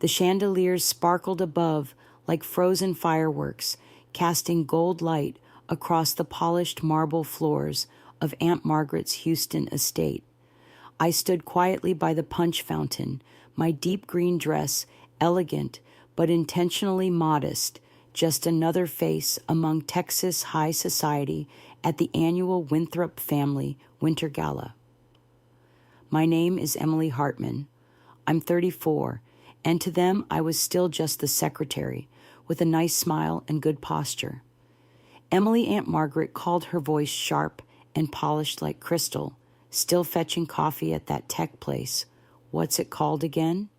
The chandeliers sparkled above like frozen fireworks, casting gold light across the polished marble floors of Aunt Margaret's Houston estate. I stood quietly by the punch fountain, my deep green dress elegant but intentionally modest, just another face among Texas high society at the annual Winthrop Family Winter Gala. My name is Emily Hartman. I'm 34, and to them I was still just the secretary, with a nice smile and good posture. Emily Aunt Margaret called her voice sharp and polished like crystal, still fetching coffee at that tech place. What's it called again?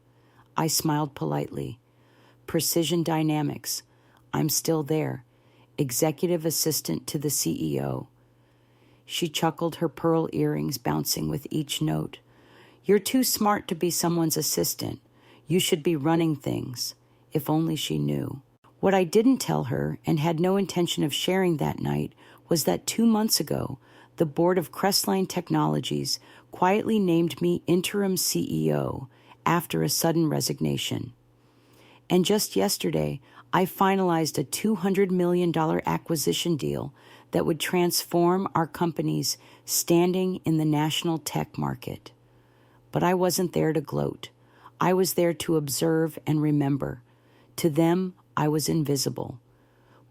I smiled politely. Precision Dynamics. I'm still there, executive assistant to the CEO. She chuckled, her pearl earrings bouncing with each note. You're too smart to be someone's assistant. You should be running things. If only she knew. What I didn't tell her, and had no intention of sharing that night, was that 2 months ago, the board of Crestline Technologies quietly named me interim CEO after a sudden resignation. And just yesterday, I finalized a $200 million acquisition deal that would transform our company's standing in the national tech market. But I wasn't there to gloat. I was there to observe and remember. To them, I was invisible.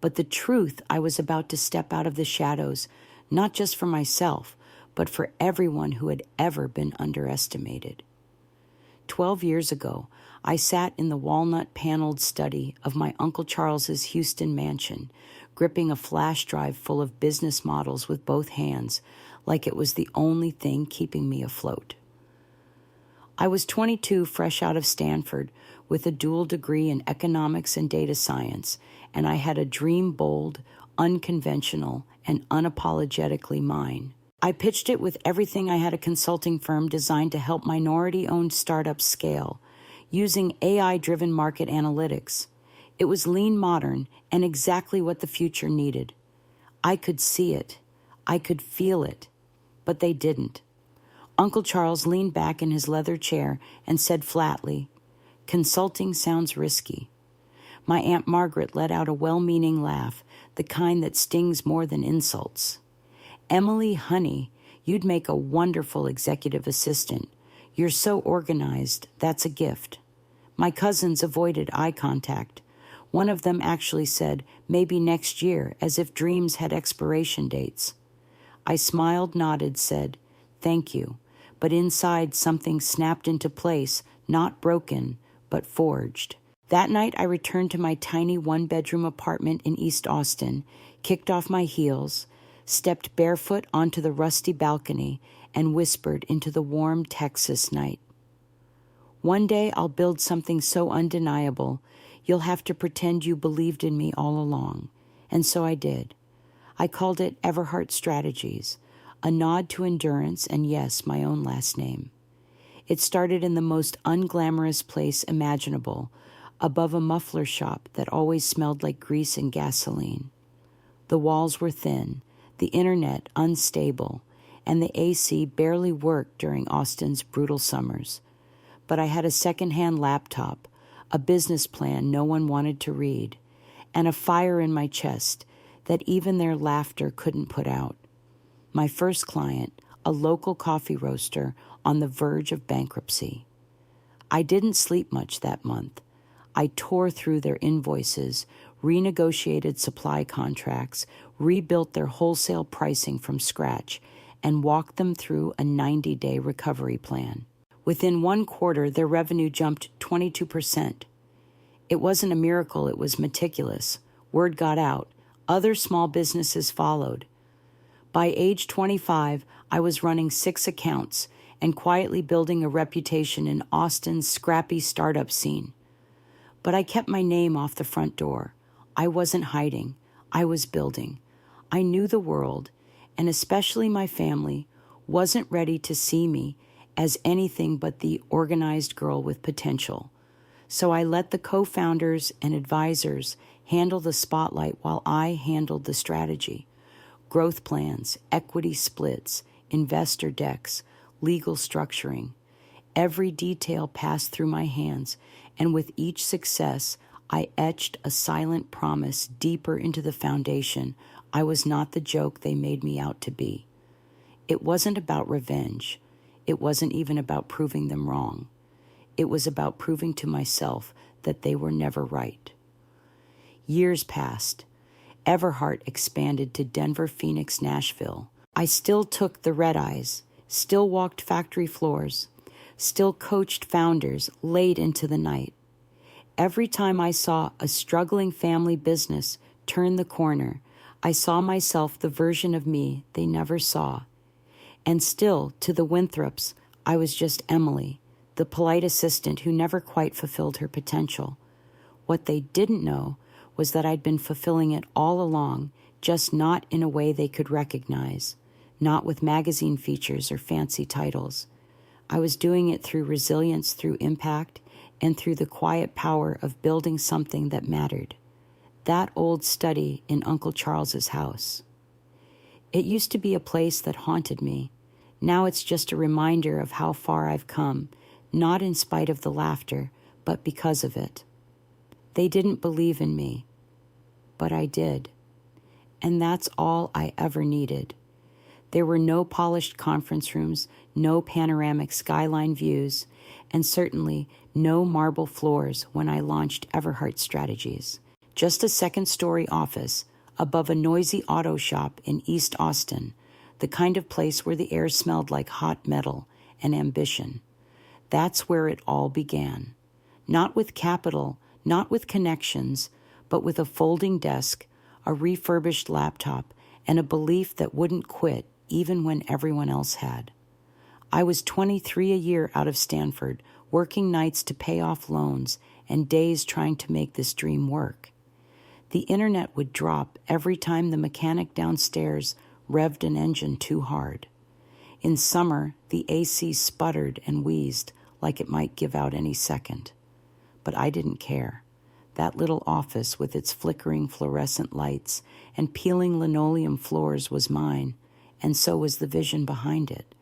But the truth, I was about to step out of the shadows, not just for myself, but for everyone who had ever been underestimated. 12 years ago, I sat in the walnut-paneled study of my Uncle Charles's Houston mansion, gripping a flash drive full of business models with both hands, like it was the only thing keeping me afloat. I was 22, fresh out of Stanford, with a dual degree in economics and data science, and I had a dream bold, unconventional, and unapologetically mine. I pitched it with everything I had: a consulting firm designed to help minority-owned startups scale, using AI-driven market analytics. It was lean, modern, and exactly what the future needed. I could see it. I could feel it. But they didn't. Uncle Charles leaned back in his leather chair and said flatly, "Consulting sounds risky." My Aunt Margaret let out a well-meaning laugh, the kind that stings more than insults. "Emily, honey, you'd make a wonderful executive assistant. You're so organized, that's a gift." My cousins avoided eye contact. One of them actually said, "Maybe next year," as if dreams had expiration dates. I smiled, nodded, said, "Thank you," but inside something snapped into place, not broken, but forged. That night I returned to my tiny one-bedroom apartment in East Austin, kicked off my heels, stepped barefoot onto the rusty balcony, and whispered into the warm Texas night. "One day I'll build something so undeniable, you'll have to pretend you believed in me all along." And so I did. I called it Everhart Strategies, a nod to endurance and, yes, my own last name. It started in the most unglamorous place imaginable, above a muffler shop that always smelled like grease and gasoline. The walls were thin, the internet unstable, and the AC barely worked during Austin's brutal summers. But I had a second-hand laptop, a business plan no one wanted to read, and a fire in my chest that even their laughter couldn't put out. My first client, a local coffee roaster on the verge of bankruptcy. I didn't sleep much that month. I tore through their invoices, renegotiated supply contracts, rebuilt their wholesale pricing from scratch, and walked them through a 90-day recovery plan. Within 1 quarter, their revenue jumped 22%. It wasn't a miracle, it was meticulous. Word got out. Other small businesses followed. By age 25, I was running 6 accounts and quietly building a reputation in Austin's scrappy startup scene. But I kept my name off the front door. I wasn't hiding. I was building. I knew the world, and especially my family, wasn't ready to see me as anything but the organized girl with potential. So I let the co-founders and advisors handle the spotlight while I handled the strategy. Growth plans, equity splits, investor decks, legal structuring. Every detail passed through my hands, and with each success, I etched a silent promise deeper into the foundation I was not the joke they made me out to be. It wasn't about revenge. It wasn't even about proving them wrong. It was about proving to myself that they were never right. Years passed. Everhart expanded to Denver, Phoenix, Nashville. I still took the red eyes, still walked factory floors, still coached founders late into the night. Every time I saw a struggling family business turn the corner, I saw myself the version of me they never saw. And still, to the Winthrops, I was just Emily, the polite assistant who never quite fulfilled her potential. What they didn't know was that I'd been fulfilling it all along, just not in a way they could recognize, not with magazine features or fancy titles. I was doing it through resilience, through impact, and through the quiet power of building something that mattered. That old study in Uncle Charles's house. It used to be a place that haunted me. Now it's just a reminder of how far I've come, not in spite of the laughter, but because of it. They didn't believe in me, but I did. And that's all I ever needed. There were no polished conference rooms, no panoramic skyline views, and certainly no marble floors when I launched Everhart Strategies. Just a second-story office above a noisy auto shop in East Austin, the kind of place where the air smelled like hot metal and ambition. That's where it all began. Not with capital, not with connections, but with a folding desk, a refurbished laptop, and a belief that wouldn't quit even when everyone else had. I was 23 a year out of Stanford, working nights to pay off loans and days trying to make this dream work. The internet would drop every time the mechanic downstairs revved an engine too hard. In summer, the AC sputtered and wheezed like it might give out any second. But I didn't care. That little office with its flickering fluorescent lights and peeling linoleum floors was mine, and so was the vision behind it.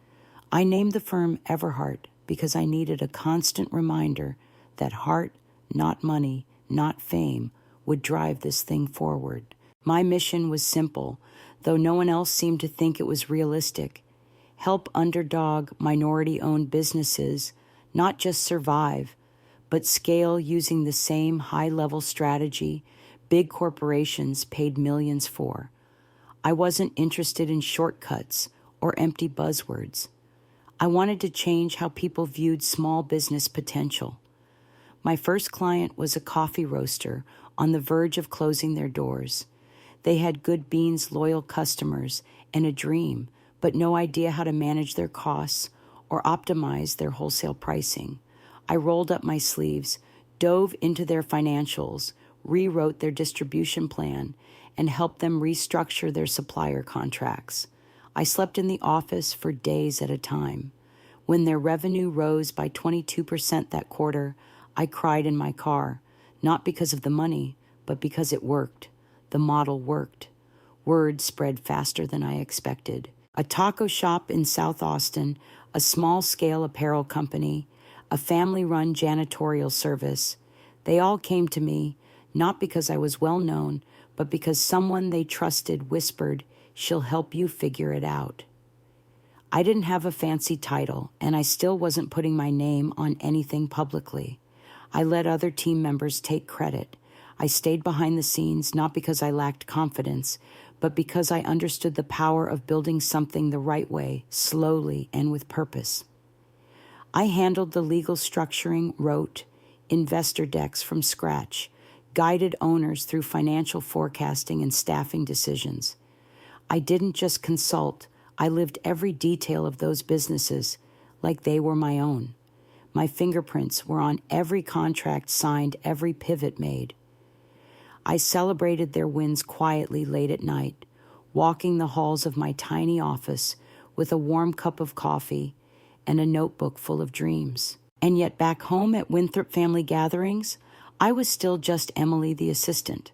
I named the firm Everhart because I needed a constant reminder that heart, not money, not fame, would drive this thing forward. My mission was simple, though no one else seemed to think it was realistic. Help underdog, minority-owned businesses not just survive, but scale using the same high-level strategy big corporations paid millions for. I wasn't interested in shortcuts or empty buzzwords. I wanted to change how people viewed small business potential. My first client was a coffee roaster on the verge of closing their doors. They had good beans, loyal customers, and a dream, but no idea how to manage their costs or optimize their wholesale pricing. I rolled up my sleeves, dove into their financials, rewrote their distribution plan, and helped them restructure their supplier contracts. I slept in the office for days at a time. When their revenue rose by 22% that quarter, I cried in my car, not because of the money, but because it worked. The model worked. Word spread faster than I expected. A taco shop in South Austin, a small-scale apparel company, a family-run janitorial service. They all came to me, not because I was well-known, but because someone they trusted whispered, "She'll help you figure it out." I didn't have a fancy title, and I still wasn't putting my name on anything publicly. I let other team members take credit. I stayed behind the scenes not because I lacked confidence, but because I understood the power of building something the right way, slowly, and with purpose. I handled the legal structuring, wrote investor decks from scratch, guided owners through financial forecasting and staffing decisions. I didn't just consult, I lived every detail of those businesses like they were my own. My fingerprints were on every contract signed, every pivot made. I celebrated their wins quietly late at night, walking the halls of my tiny office with a warm cup of coffee and a notebook full of dreams. And yet back home at Winthrop family gatherings, I was still just Emily the assistant.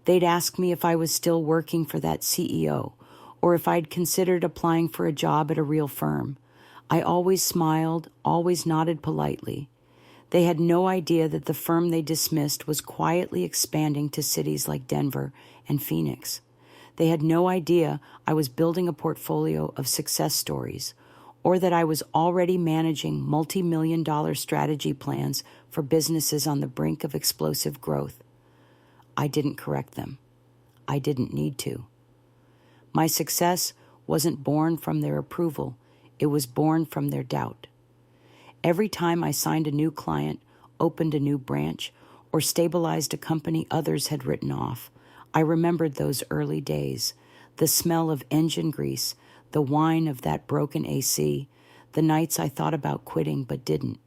They'd ask me if I was still working for that CEO or if I'd considered applying for a job at a real firm. I always smiled, always nodded politely. They had no idea that the firm they dismissed was quietly expanding to cities like Denver and Phoenix. They had no idea I was building a portfolio of success stories, or that I was already managing multi-million-dollar strategy plans for businesses on the brink of explosive growth. I didn't correct them. I didn't need to. My success wasn't born from their approval. It was born from their doubt. Every time I signed a new client, opened a new branch, or stabilized a company others had written off, I remembered those early days, the smell of engine grease, the whine of that broken AC, the nights I thought about quitting but didn't.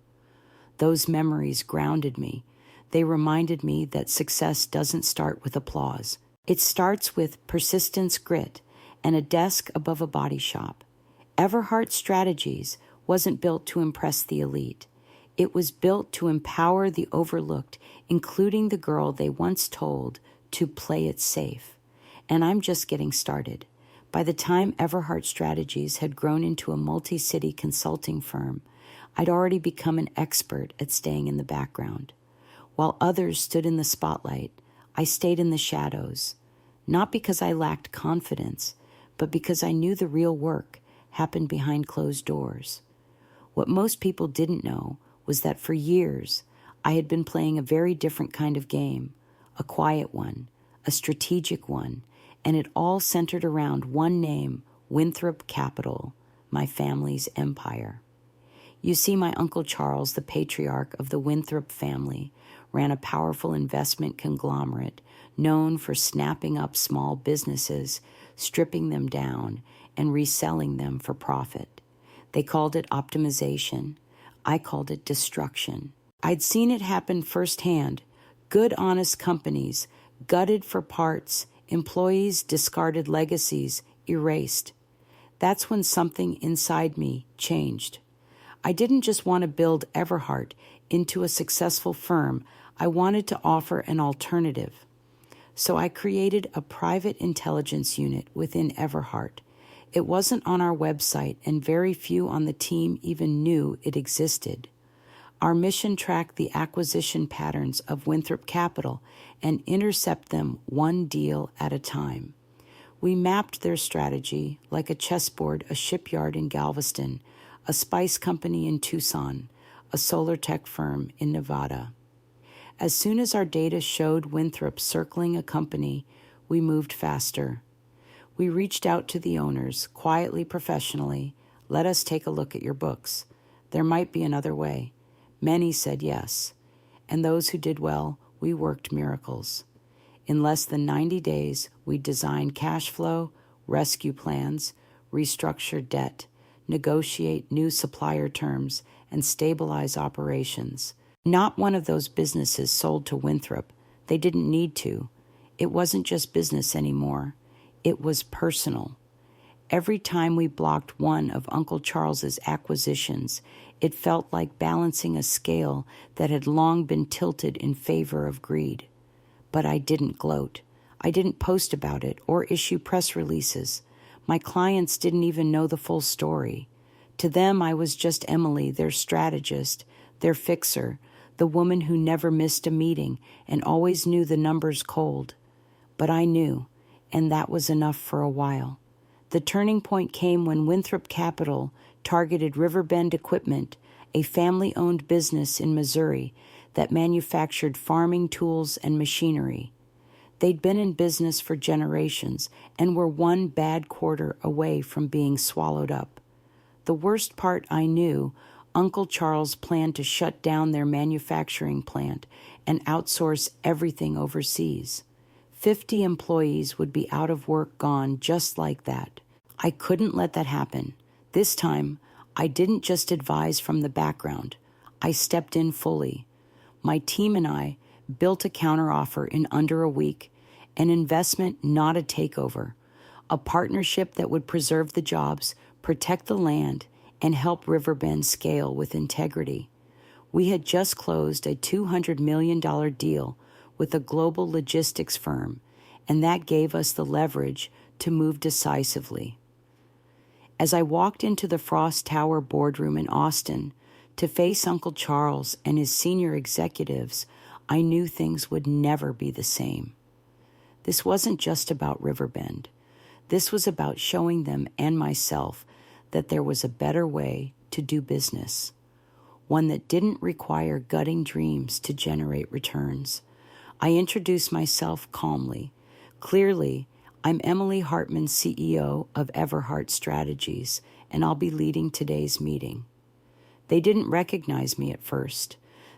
Those memories grounded me. They reminded me that success doesn't start with applause. It starts with persistence, grit, and a desk above a body shop. Everhart Strategies wasn't built to impress the elite. It was built to empower the overlooked, including the girl they once told to play it safe. And I'm just getting started. By the time Everhart Strategies had grown into a multi-city consulting firm, I'd already become an expert at staying in the background. While others stood in the spotlight, I stayed in the shadows, not because I lacked confidence, but because I knew the real work happened behind closed doors. What most people didn't know was that for years, I had been playing a very different kind of game, a quiet one, a strategic one, and it all centered around one name, Winthrop Capital, my family's empire. You see, my Uncle Charles, the patriarch of the Winthrop family, ran a powerful investment conglomerate known for snapping up small businesses, stripping them down, and reselling them for profit. They called it optimization. I called it destruction. I'd seen it happen firsthand. Good, honest companies, gutted for parts, employees discarded legacies, erased. That's when something inside me changed. I didn't just want to build Everhart into a successful firm. I wanted to offer an alternative. So I created a private intelligence unit within Everhart. It wasn't on our website, and very few on the team even knew it existed. Our mission tracked the acquisition patterns of Winthrop Capital and intercept them one deal at a time. We mapped their strategy like a chessboard, a shipyard in Galveston, a spice company in Tucson, a solar tech firm in Nevada. As soon as our data showed Winthrop circling a company, we moved faster. We reached out to the owners, quietly, professionally. Let us take a look at your books. There might be another way. Many said yes, and those who did well, we worked miracles. In less than 90 days, we designed cash flow, rescue plans, restructure debt, negotiate new supplier terms, and stabilize operations. Not one of those businesses sold to Winthrop. They didn't need to. It wasn't just business anymore. It was personal. Every time we blocked one of Uncle Charles's acquisitions, it felt like balancing a scale that had long been tilted in favor of greed. But I didn't gloat. I didn't post about it or issue press releases. My clients didn't even know the full story. To them, I was just Emily, their strategist, their fixer, the woman who never missed a meeting and always knew the numbers cold. But I knew, and that was enough for a while. The turning point came when Winthrop Capital targeted Riverbend Equipment, a family-owned business in Missouri that manufactured farming tools and machinery. They'd been in business for generations and were one bad quarter away from being swallowed up. The worst part I knew, Uncle Charles planned to shut down their manufacturing plant and outsource everything overseas. 50 employees would be out of work, gone just like that. I couldn't let that happen. This time, I didn't just advise from the background. I stepped in fully. My team and I built a counteroffer in under a week, an investment, not a takeover, a partnership that would preserve the jobs, protect the land, and help Riverbend scale with integrity. We had just closed a $200 million deal with a global logistics firm, and that gave us the leverage to move decisively. As I walked into the Frost Tower boardroom in Austin To face Uncle Charles and his senior executives, I knew things would never be the same. This wasn't just about Riverbend. This was about showing them and myself that there was a better way to do business, one that didn't require gutting dreams to generate returns. I introduced myself calmly. Clearly, I'm Emily Hartman, CEO of Everhart Strategies, and I'll be leading today's meeting. They didn't recognize me at first.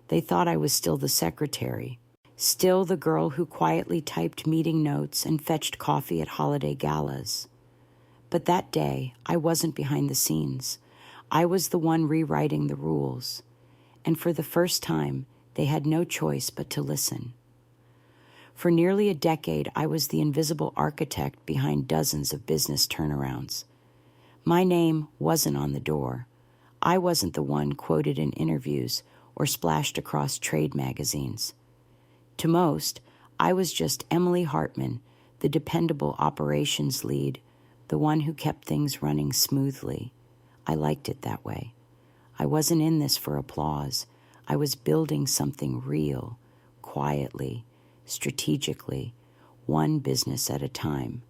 They thought I was still the secretary, still the girl who quietly typed meeting notes and fetched coffee at holiday galas. But that day, I wasn't behind the scenes. I was the one rewriting the rules. And for the first time, they had no choice but to listen. For nearly a decade, I was the invisible architect behind dozens of business turnarounds. My name wasn't on the door. I wasn't the one quoted in interviews or splashed across trade magazines. To most, I was just Emily Hartman, the dependable operations lead, the one who kept things running smoothly. I liked it that way. I wasn't in this for applause. I was building something real, quietly, strategically, one business at a time.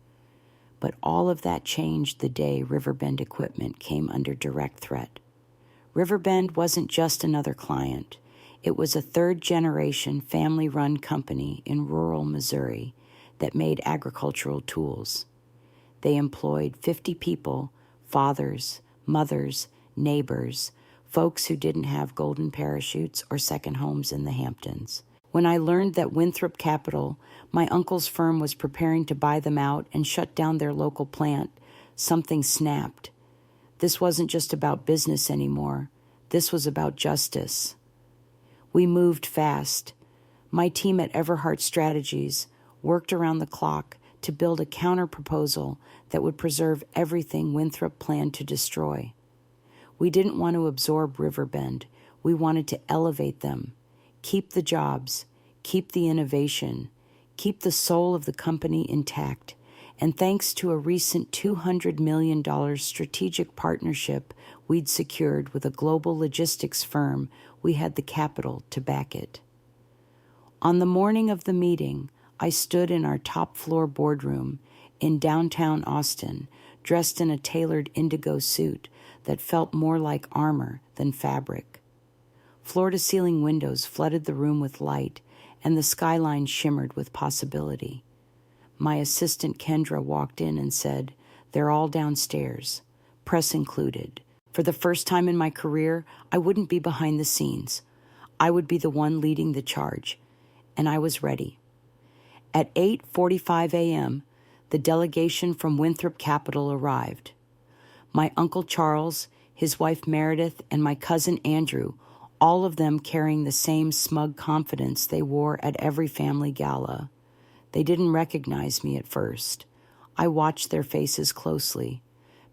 But all of that changed the day Riverbend Equipment came under direct threat. Riverbend wasn't just another client. It was a third-generation family-run company in rural Missouri that made agricultural tools. They employed 50 people, fathers, mothers, neighbors, folks who didn't have golden parachutes or second homes in the Hamptons. When I learned that Winthrop Capital, my uncle's firm, was preparing to buy them out and shut down their local plant, something snapped. This wasn't just about business anymore. This was about justice. We moved fast. My team at Everhart Strategies worked around the clock to build a counter-proposal that would preserve everything Winthrop planned to destroy. We didn't want to absorb Riverbend. We wanted to elevate them, keep the jobs, keep the innovation, keep the soul of the company intact. And thanks to a recent $200 million strategic partnership we'd secured with a global logistics firm, we had the capital to back it. On the morning of the meeting, I stood in our top-floor boardroom in downtown Austin, dressed in a tailored indigo suit that felt more like armor than fabric. Floor-to-ceiling windows flooded the room with light, and the skyline shimmered with possibility. My assistant Kendra walked in and said, "They're all downstairs, press included." For the first time in my career, I wouldn't be behind the scenes. I would be the one leading the charge, and I was ready. At 8:45 a.m., the delegation from Winthrop Capital arrived. My Uncle Charles, his wife Meredith, and my cousin Andrew, all of them carrying the same smug confidence they wore at every family gala. They didn't recognize me at first. I watched their faces closely.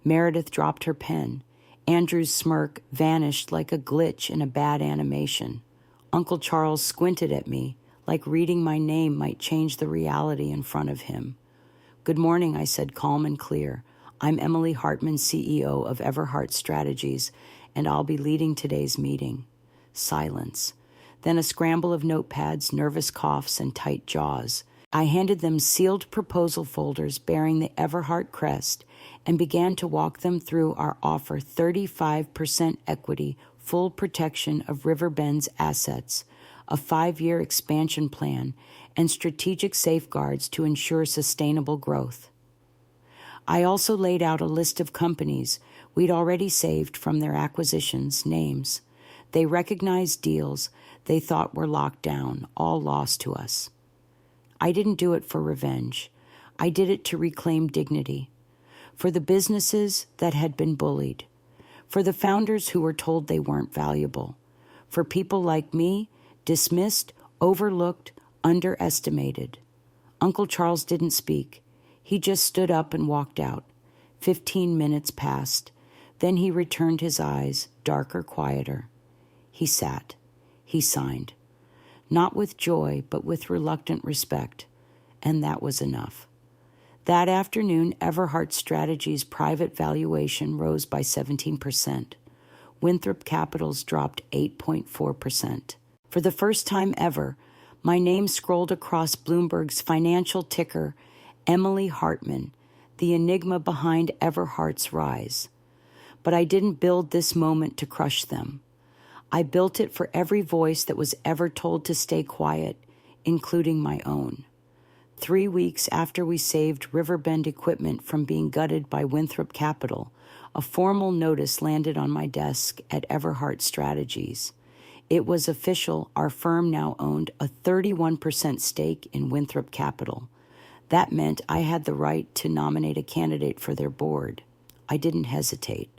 Meredith dropped her pen. Andrew's smirk vanished like a glitch in a bad animation. Uncle Charles squinted at me, like reading my name might change the reality in front of him. "Good morning," I said, calm and clear. "I'm Emily Hartman, CEO of Everhart Strategies, and I'll be leading today's meeting." Silence. Then a scramble of notepads, nervous coughs, and tight jaws. I handed them sealed proposal folders bearing the Everhart crest and began to walk them through our offer: 35% equity, full protection of Riverbend's assets, a 5-year expansion plan, and strategic safeguards to ensure sustainable growth. I also laid out a list of companies we'd already saved from their acquisitions, names. They recognized deals they thought were locked down, all lost to us. I didn't do it for revenge. I did it to reclaim dignity. For the businesses that had been bullied. For the founders who were told they weren't valuable. For people like me, dismissed, overlooked, underestimated. Uncle Charles didn't speak. He just stood up and walked out. 15 minutes passed. Then he returned his eyes, darker, quieter. He sat. He signed. Not with joy, but with reluctant respect. And that was enough. That afternoon, Everhart Strategies' private valuation rose by 17%. Winthrop Capital's dropped 8.4%. For the first time ever, my name scrolled across Bloomberg's financial ticker, Emily Hartman, the enigma behind Everhart's rise. But I didn't build this moment to crush them. I built it for every voice that was ever told to stay quiet, including my own. 3 weeks after we saved Riverbend Equipment from being gutted by Winthrop Capital, a formal notice landed on my desk at Everhart Strategies. It was official. Our firm now owned a 31% stake in Winthrop Capital. That meant I had the right to nominate a candidate for their board. I didn't hesitate.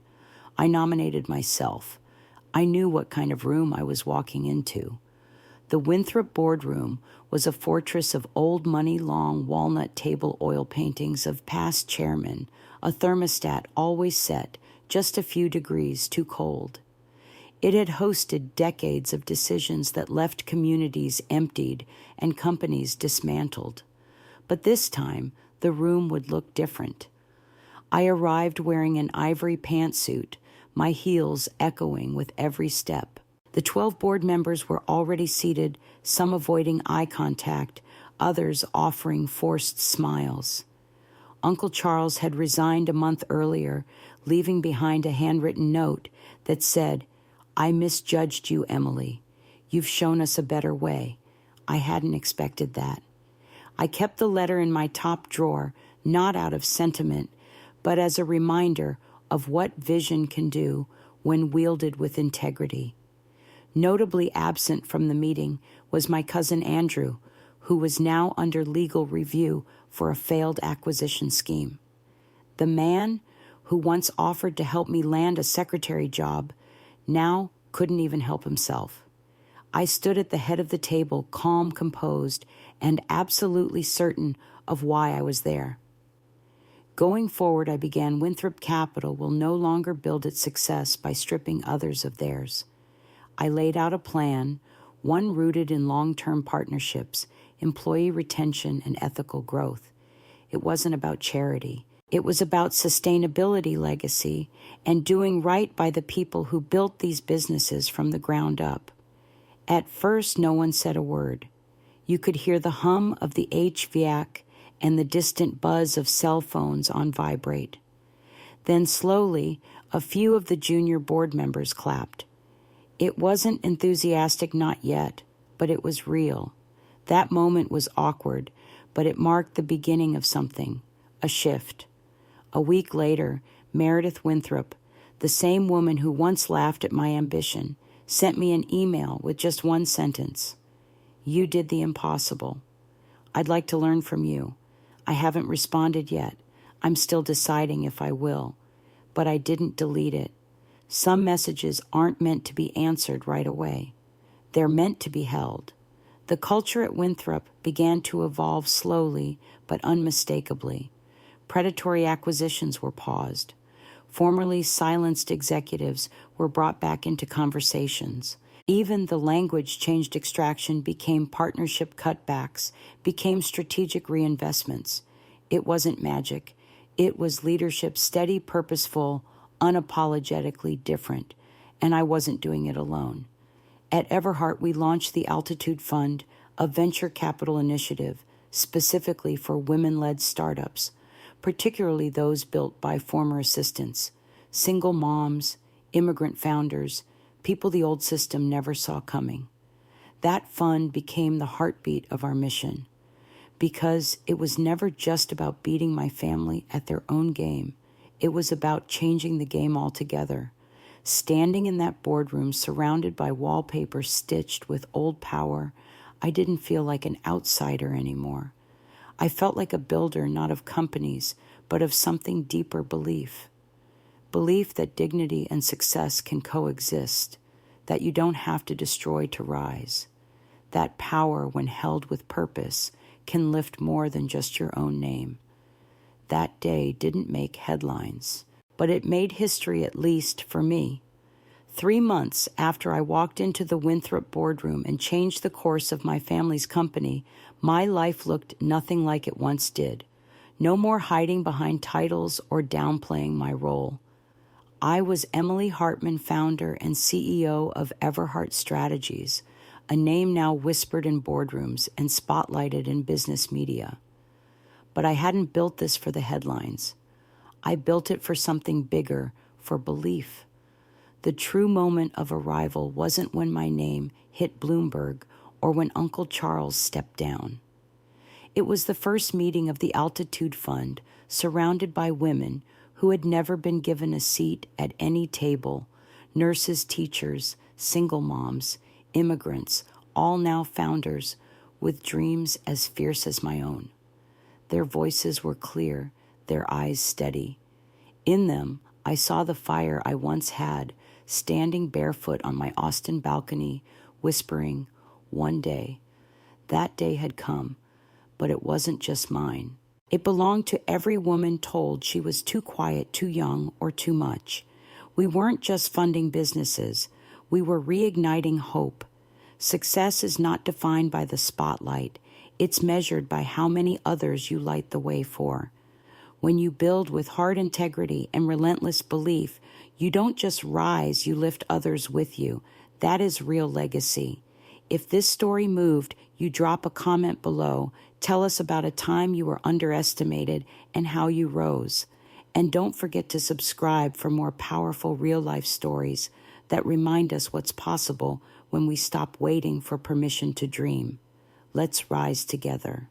I nominated myself. I knew what kind of room I was walking into. The Winthrop boardroom was a fortress of old money-long walnut table oil paintings of past chairmen, a thermostat always set just a few degrees too cold. It had hosted decades of decisions that left communities emptied and companies dismantled. But this time, the room would look different. I arrived wearing an ivory pantsuit, my heels echoing with every step. The 12 board members were already seated, some avoiding eye contact, others offering forced smiles. Uncle Charles had resigned a month earlier, leaving behind a handwritten note that said, "I misjudged you, Emily. You've shown us a better way." I hadn't expected that. I kept the letter in my top drawer, not out of sentiment, but as a reminder of what vision can do when wielded with integrity. Notably absent from the meeting was my cousin Andrew, who was now under legal review for a failed acquisition scheme. The man who once offered to help me land a secretary job now couldn't even help himself. I stood at the head of the table, calm, composed, and absolutely certain of why I was there. Going forward, I began Winthrop Capital will no longer build its success by stripping others of theirs. I laid out a plan, one rooted in long-term partnerships, employee retention, and ethical growth. It wasn't about charity. It was about sustainability, legacy, and doing right by the people who built these businesses from the ground up. At first, no one said a word. You could hear the hum of the HVAC and the distant buzz of cell phones on vibrate. Then slowly, a few of the junior board members clapped. It wasn't enthusiastic, not yet, but it was real. That moment was awkward, but it marked the beginning of something, a shift. A week later, Meredith Winthrop, the same woman who once laughed at my ambition, sent me an email with just one sentence. "You did the impossible. I'd like to learn from you. I haven't responded yet. I'm still deciding if I will." But I didn't delete it. Some messages aren't meant to be answered right away. They're meant to be held. The culture at Winthrop began to evolve slowly but unmistakably. Predatory acquisitions were paused. Formerly silenced executives were brought back into conversations. Even the language changed. Extraction became partnership cutbacks, became strategic reinvestments. It wasn't magic. It was leadership, steady, purposeful, unapologetically different, and I wasn't doing it alone. At Everhart, we launched the Altitude Fund, a venture capital initiative specifically for women-led startups, particularly those built by former assistants, single moms, immigrant founders, people the old system never saw coming. That fund became the heartbeat of our mission, because it was never just about beating my family at their own game. It was about changing the game altogether. Standing in that boardroom, surrounded by wallpaper stitched with old power, I didn't feel like an outsider anymore. I felt like a builder, not of companies, but of something deeper: belief. Belief that dignity and success can coexist, that you don't have to destroy to rise. That power, when held with purpose, can lift more than just your own name. That day didn't make headlines, but it made history, at least for me. 3 months after I walked into the Winthrop boardroom and changed the course of my family's company, my life looked nothing like it once did. No more hiding behind titles or downplaying my role. I was Emily Hartman, founder and CEO of Everhart Strategies, a name now whispered in boardrooms and spotlighted in business media. But I hadn't built this for the headlines. I built it for something bigger, for belief. The true moment of arrival wasn't when my name hit Bloomberg or when Uncle Charles stepped down. It was the first meeting of the Altitude Fund, surrounded by women who had never been given a seat at any table, nurses, teachers, single moms, immigrants, all now founders with dreams as fierce as my own. Their voices were clear, their eyes steady. In them, I saw the fire I once had, standing barefoot on my Austin balcony, whispering, one day. That day had come, but it wasn't just mine. It belonged to every woman told she was too quiet, too young, or too much. We weren't just funding businesses. We were reigniting hope. Success is not defined by the spotlight. It's measured by how many others you light the way for. When you build with hard integrity and relentless belief, you don't just rise, you lift others with you. That is real legacy. If this story moved, you drop a comment below. Tell us about a time you were underestimated and how you rose. And don't forget to subscribe for more powerful real-life stories that remind us what's possible when we stop waiting for permission to dream. Let's rise together.